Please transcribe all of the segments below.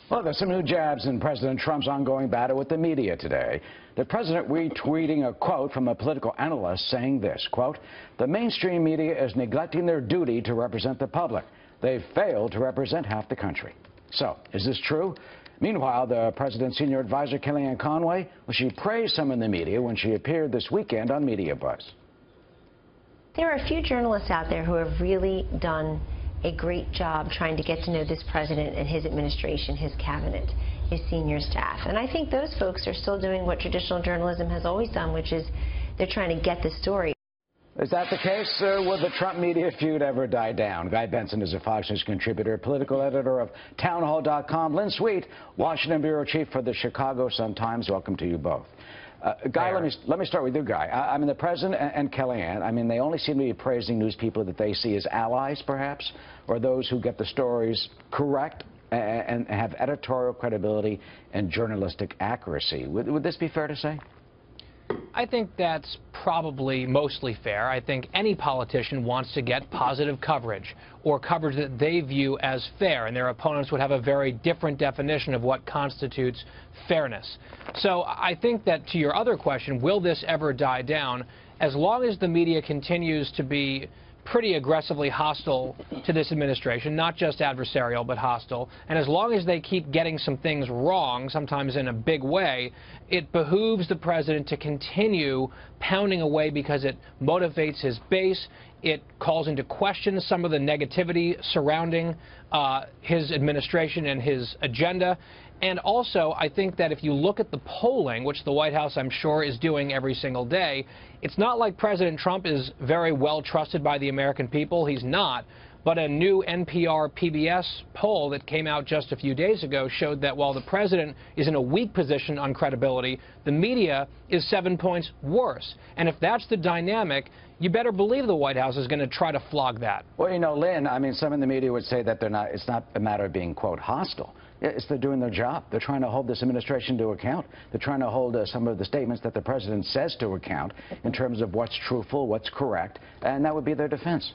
Well, there's some new jabs in President Trump's ongoing battle with the media today. The president retweeting a quote from a political analyst saying this, quote, "The mainstream media is neglecting their duty to represent the public. They fail to represent half the country." So, is this true? Meanwhile, the president's senior advisor, Kellyanne Conway, well, she praised some in the media when she appeared this weekend on Media Buzz. There are a few journalists out there who have really done a great job trying to get to know this president and his administration, his cabinet, his senior staff. And I think those folks are still doing what traditional journalism has always done, which is they're trying to get the story. Is that the case? Will the Trump media feud ever die down? Guy Benson is a Fox News contributor, political editor of townhall.com. Lynn Sweet, Washington bureau chief for the Chicago Sun-Times. Welcome to you both. Guy, let me start with you, Guy. I mean, the president and Kellyanne, I mean, they only seem to be praising news people that they see as allies, perhaps, or those who get the stories correct and have editorial credibility and journalistic accuracy. Would this be fair to say? I think that's probably mostly fair. I think any politician wants to get positive coverage or coverage that they view as fair, and their opponents would have a very different definition of what constitutes fairness. So I think that to your other question, will this ever die down, as long as the media continues to be pretty aggressively hostile to this administration, not just adversarial, but hostile, and as long as they keep getting some things wrong, sometimes in a big way, it behooves the president to continue pounding away because it motivates his base. It calls into question some of the negativity surrounding his administration and his agenda. And also, I think that if you look at the polling, which the White House, I'm sure, is doing every single day, it's not like President Trump is very well trusted by the American people. He's not. But a new NPR PBS poll that came out just a few days ago showed that while the president is in a weak position on credibility, the media is 7 points worse. And if that's the dynamic, you better believe the White House is going to try to flog that. Well, you know, Lynn, I mean, some in the media would say that it's not a matter of being, quote, hostile. It's they're doing their job. They're trying to hold this administration to account. They're trying to hold some of the statements that the president says to account in terms of what's truthful, what's correct, and that would be their defense.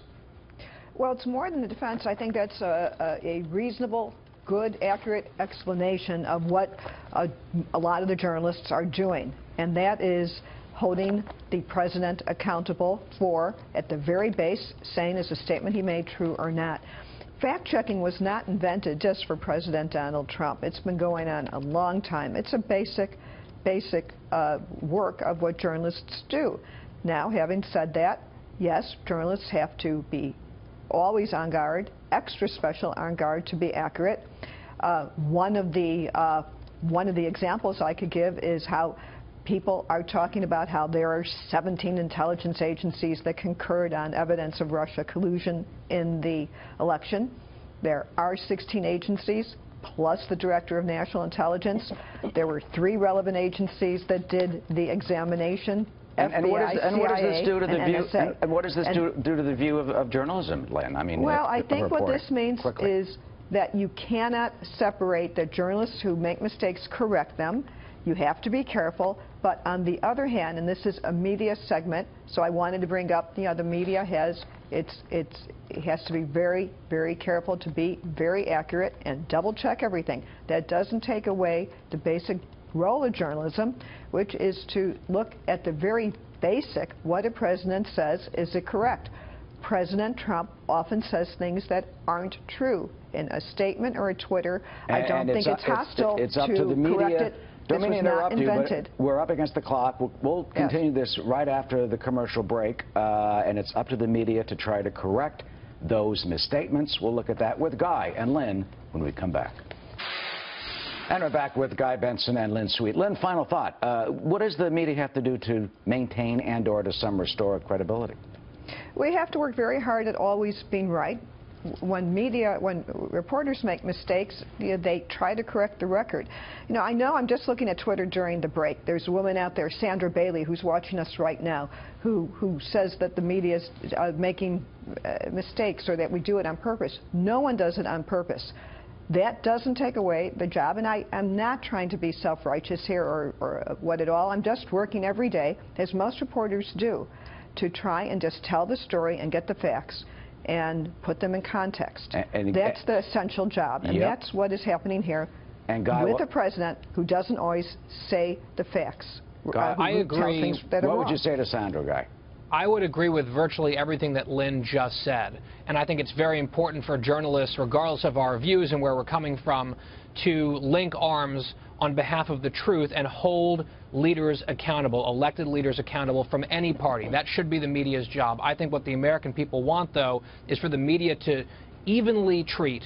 Well, it's more than the defense. I think that's a reasonable, good, accurate explanation of what a lot of the journalists are doing, and that is holding the president accountable for, at the very base, saying is a statement he made true or not. Fact-checking was not invented just for President Donald Trump. It's been going on a long time. It's a basic work of what journalists do. Now, having said that, yes, journalists have to be always on guard, extra special on guard to be accurate. One of the examples I could give is how people are talking about how there are 17 intelligence agencies that concurred on evidence of Russia collusion in the election. There are 16 agencies, plus the Director of National Intelligence. There were 3 relevant agencies that did the examination. And what does this do to the view? And what does this do to the view of journalism, Lynn? I mean, well, I think what this means is that you cannot separate the journalists who make mistakes, correct them. You have to be careful. But on the other hand, and this is a media segment, so I wanted to bring up, you know, the media has it has to be very, very careful to be very accurate and double check everything. That doesn't take away the basic role of journalism, which is to look at the very basic, what a president says, is it correct? President Trump often says things that aren't true in a statement or a Twitter. I don't think it's hostile to the media. Correct it. Don't mean to interrupt you, but we're up against the clock. We'll continue this right after the commercial break, and it's up to the media to try to correct those misstatements. We'll look at that with Guy and Lynn when we come back. And we're back with Guy Benson and Lynn Sweet. Lynn, final thought. What does the media have to do to maintain and/or to some restore credibility? We have to work very hard at always being right. When reporters make mistakes, they try to correct the record. You know, I'm just looking at Twitter during the break. There's a woman out there, Sandra Bailey, who's watching us right now, who says that the media is making mistakes or that we do it on purpose. No one does it on purpose. That doesn't take away the job, and I'm not trying to be self-righteous here or what at all. I'm just working every day, as most reporters do, to try and just tell the story and get the facts and put them in context. And that's the essential job, and that's what is happening here. And Guy, with a president who doesn't always say the facts. Guy, I agree. What would you say to Sandra, Guy? I would agree with virtually everything that Lynn just said. And I think it's very important for journalists, regardless of our views and where we're coming from, to link arms on behalf of the truth and hold leaders accountable, elected leaders accountable from any party. That should be the media's job. I think what the American people want, though, is for the media to evenly treat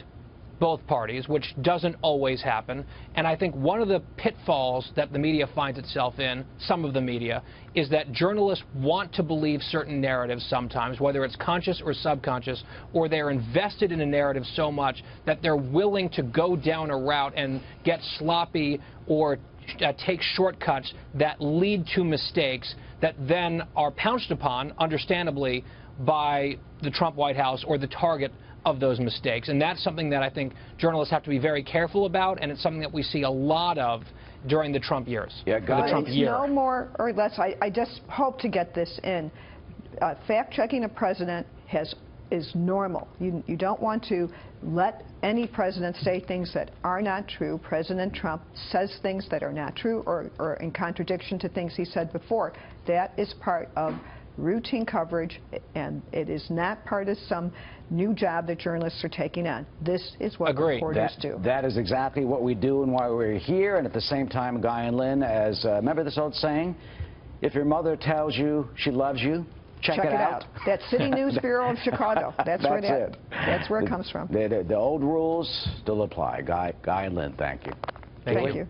both parties, which doesn't always happen. And I think one of the pitfalls that the media finds itself in, some of the media, is that journalists want to believe certain narratives sometimes, whether it's conscious or subconscious, or they're invested in a narrative so much that they're willing to go down a route and get sloppy or take shortcuts that lead to mistakes that then are pounced upon, understandably, by the Trump White House or the target of those mistakes. And that's something that I think journalists have to be very careful about, and it's something that we see a lot of during the Trump years. Yeah, Guy, it's no more or less. I just hope to get this in. Fact-checking a president is normal. You don't want to let any president say things that are not true. President Trump says things that are not true or in contradiction to things he said before. That is part of routine coverage, and it is not part of some new job that journalists are taking on. This is what reporters do. That is exactly what we do and why we're here. And at the same time, Guy and Lynn, as remember this old saying, if your mother tells you she loves you, check it out. That City News Bureau of Chicago. That's where it comes from. The old rules still apply. Guy and Lynn, thank you. Thank you.